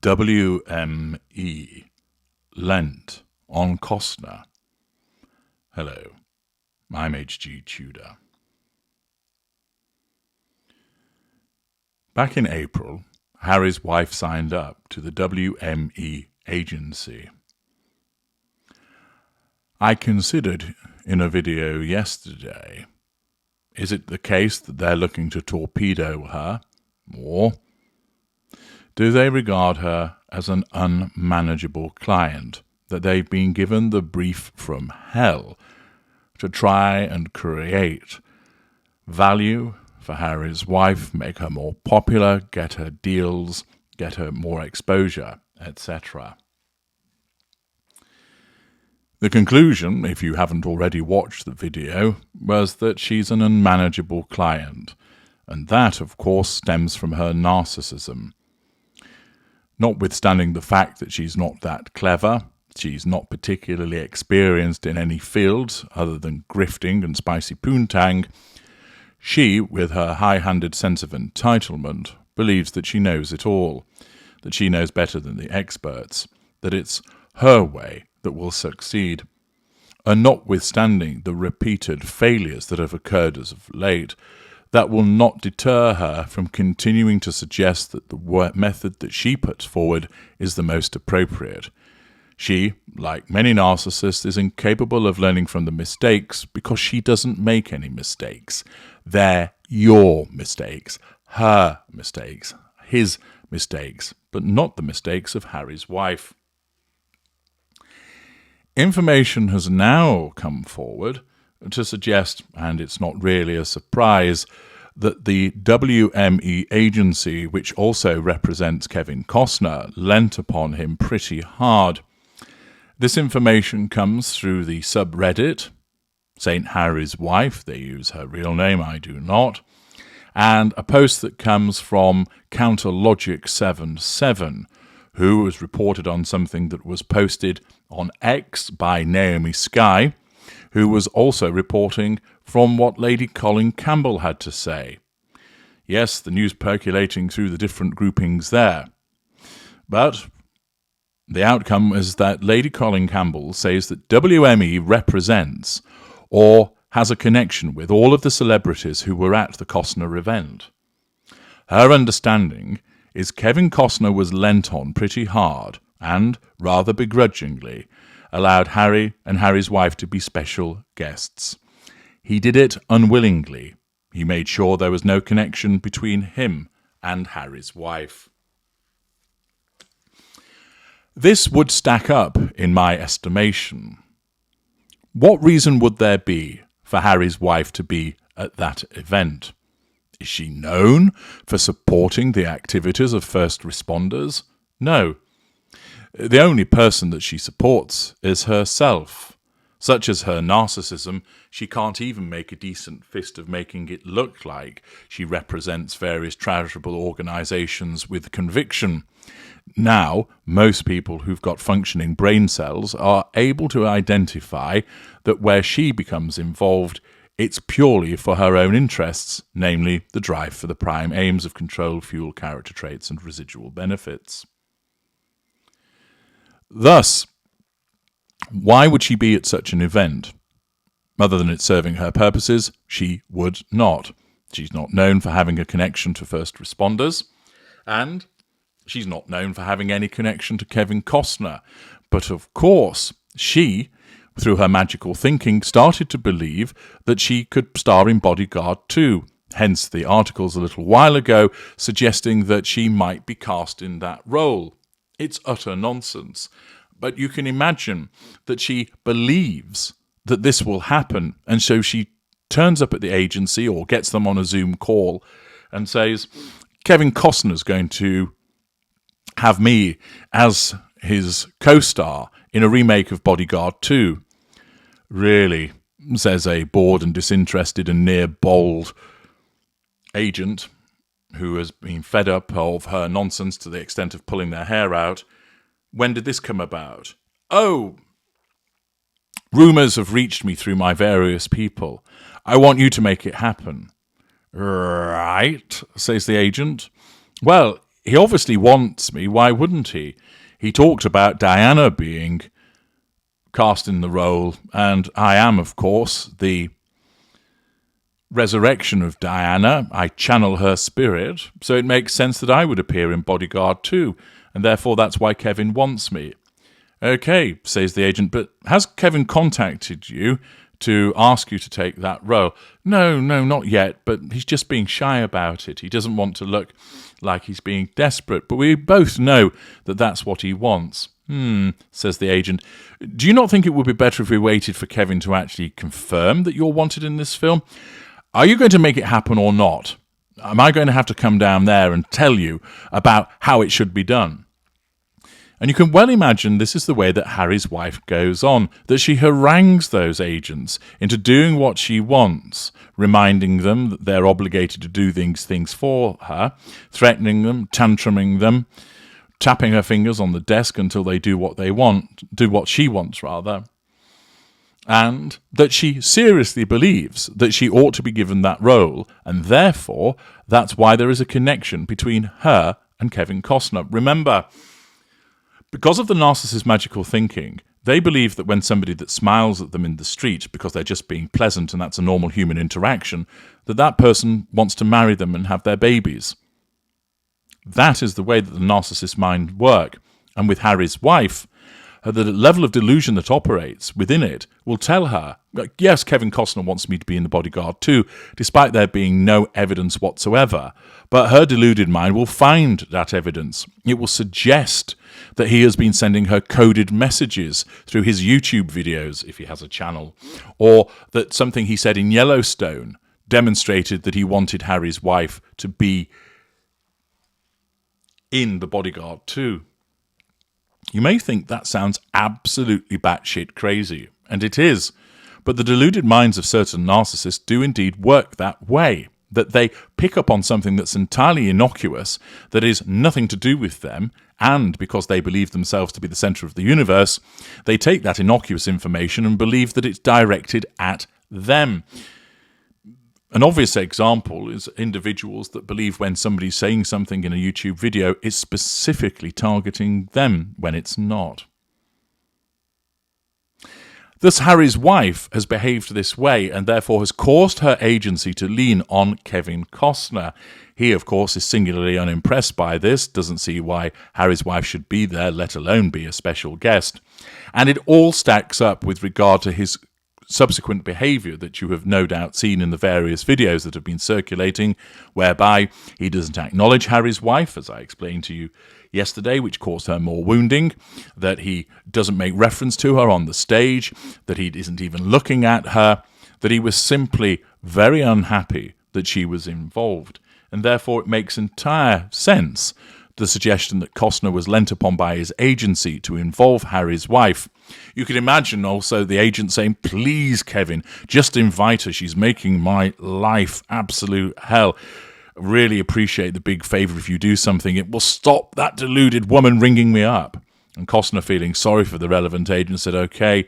WME Leant on Costner. Hello, I'm H.G. Tudor. Back in April, Harry's wife signed up to the WME agency. I considered in a video yesterday, is it the case that they're looking to torpedo her, or do they regard her as an unmanageable client, that they've been given the brief from hell to try and create value for Harry's wife, make her more popular, get her deals, get her more exposure, etc. The conclusion, if you haven't already watched the video, was that she's an unmanageable client, and that, of course, stems from her narcissism. Notwithstanding the fact that she's not that clever, she's not particularly experienced in any fields other than grifting and spicy poontang, she, with her high-handed sense of entitlement, believes that she knows it all, that she knows better than the experts, that it's her way that will succeed. And notwithstanding the repeated failures that have occurred as of late, that will not deter her from continuing to suggest that the method that she puts forward is the most appropriate. She, like many narcissists, is incapable of learning from the mistakes because she doesn't make any mistakes. They're your mistakes, her mistakes, his mistakes, but not the mistakes of Harry's wife. Information has now come forward to suggest, and it's not really a surprise, that the WME agency, which also represents Kevin Costner, lent upon him pretty hard. This information comes through the subreddit, St. Harry's Wife, they use her real name, I do not, and a post that comes from CounterLogic77, who was reported on something that was posted on X by Naomi Skye, who was also reporting from what Lady Colin Campbell had to say. Yes, the news percolating through the different groupings there. But the outcome is that Lady Colin Campbell says that WME represents or has a connection with all of the celebrities who were at the Costner event. Her understanding is Kevin Costner was lent on pretty hard and, rather begrudgingly, allowed Harry and Harry's wife to be special guests. He did it unwillingly. He made sure there was no connection between him and Harry's wife. This would stack up in my estimation. What reason would there be for Harry's wife to be at that event? Is she known for supporting the activities of first responders? No. The only person that she supports is herself. Such as her narcissism, she can't even make a decent fist of making it look like she represents various charitable organisations with conviction. Now, most people who've got functioning brain cells are able to identify that where she becomes involved, it's purely for her own interests, namely the drive for the prime aims of control, fuel, character traits, and residual benefits. Thus, why would she be at such an event? Other than it serving her purposes, she would not. She's not known for having a connection to first responders, and she's not known for having any connection to Kevin Costner. But of course, she, through her magical thinking, started to believe that she could star in Bodyguard too. Hence the articles a little while ago suggesting that she might be cast in that role. It's utter nonsense. But you can imagine that she believes that this will happen, and so she turns up at the agency or gets them on a Zoom call and says, Kevin Costner's going to have me as his co-star in a remake of Bodyguard 2. Really, says a bored and disinterested and near bald agent who has been fed up of her nonsense to the extent of pulling their hair out. When did this come about? Oh, rumours have reached me through my various people. I want you to make it happen. Right, says the agent. Well, he obviously wants me. Why wouldn't he? He talked about Diana being cast in the role, and I am, of course, the resurrection of Diana. I channel her spirit, so it makes sense that I would appear in Bodyguard too, and therefore that's why Kevin wants me. Okay, says the agent, but has Kevin contacted you to ask you to take that role? No, not yet, but he's just being shy about it. He doesn't want to look like he's being desperate, but we both know that that's what he wants. Says the agent. Do you not think it would be better if we waited for Kevin to actually confirm that you're wanted in this film? Are you going to make it happen or not? Am I going to have to come down there and tell you about how it should be done? And you can well imagine this is the way that Harry's wife goes on, that she harangues those agents into doing what she wants, reminding them that they're obligated to do things for her, threatening them, tantruming them, tapping her fingers on the desk until they do what she wants, and that she seriously believes that she ought to be given that role, and therefore that's why there is a connection between her and Kevin Costner. Remember, because of the narcissist's magical thinking, they believe that when somebody that smiles at them in the street because they're just being pleasant and that's a normal human interaction, that person wants to marry them and have their babies. That is the way that the narcissist mind works. And with Harry's wife, the level of delusion that operates within it will tell her, yes, Kevin Costner wants me to be in the Bodyguard too, despite there being no evidence whatsoever. But her deluded mind will find that evidence. It will suggest that he has been sending her coded messages through his YouTube videos, if he has a channel, or that something he said in Yellowstone demonstrated that he wanted Harry's wife to be in the Bodyguard too. You may think that sounds absolutely batshit crazy, and it is, but the deluded minds of certain narcissists do indeed work that way, that they pick up on something that's entirely innocuous, that is nothing to do with them, and because they believe themselves to be the centre of the universe, they take that innocuous information and believe that it's directed at them. An obvious example is individuals that believe when somebody's saying something in a YouTube video, it's specifically targeting them when it's not. Thus, Harry's wife has behaved this way and therefore has caused her agency to lean on Kevin Costner. He, of course, is singularly unimpressed by this, doesn't see why Harry's wife should be there, let alone be a special guest. And it all stacks up with regard to his subsequent behaviour that you have no doubt seen in the various videos that have been circulating, whereby he doesn't acknowledge Harry's wife, as I explained to you yesterday, which caused her more wounding, that he doesn't make reference to her on the stage, that he isn't even looking at her, that he was simply very unhappy that she was involved. And therefore it makes entire sense, the suggestion that Costner was lent upon by his agency to involve Harry's wife. You could imagine also the agent saying, please, Kevin, just invite her. She's making my life absolute hell. Really appreciate the big favour if you do something. It will stop that deluded woman ringing me up. And Costner, feeling sorry for the relevant agent, said, okay,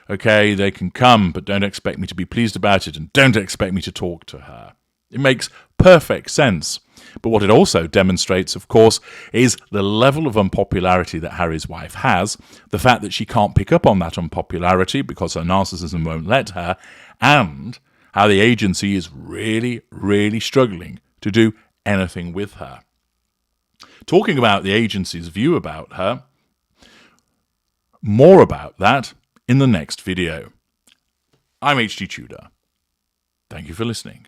they can come, but don't expect me to be pleased about it and don't expect me to talk to her. It makes perfect sense. But what it also demonstrates, of course, is the level of unpopularity that Harry's wife has, the fact that she can't pick up on that unpopularity because her narcissism won't let her, and how the agency is really, really struggling to do anything with her. Talking about the agency's view about her, more about that in the next video. I'm H.G. Tudor. Thank you for listening.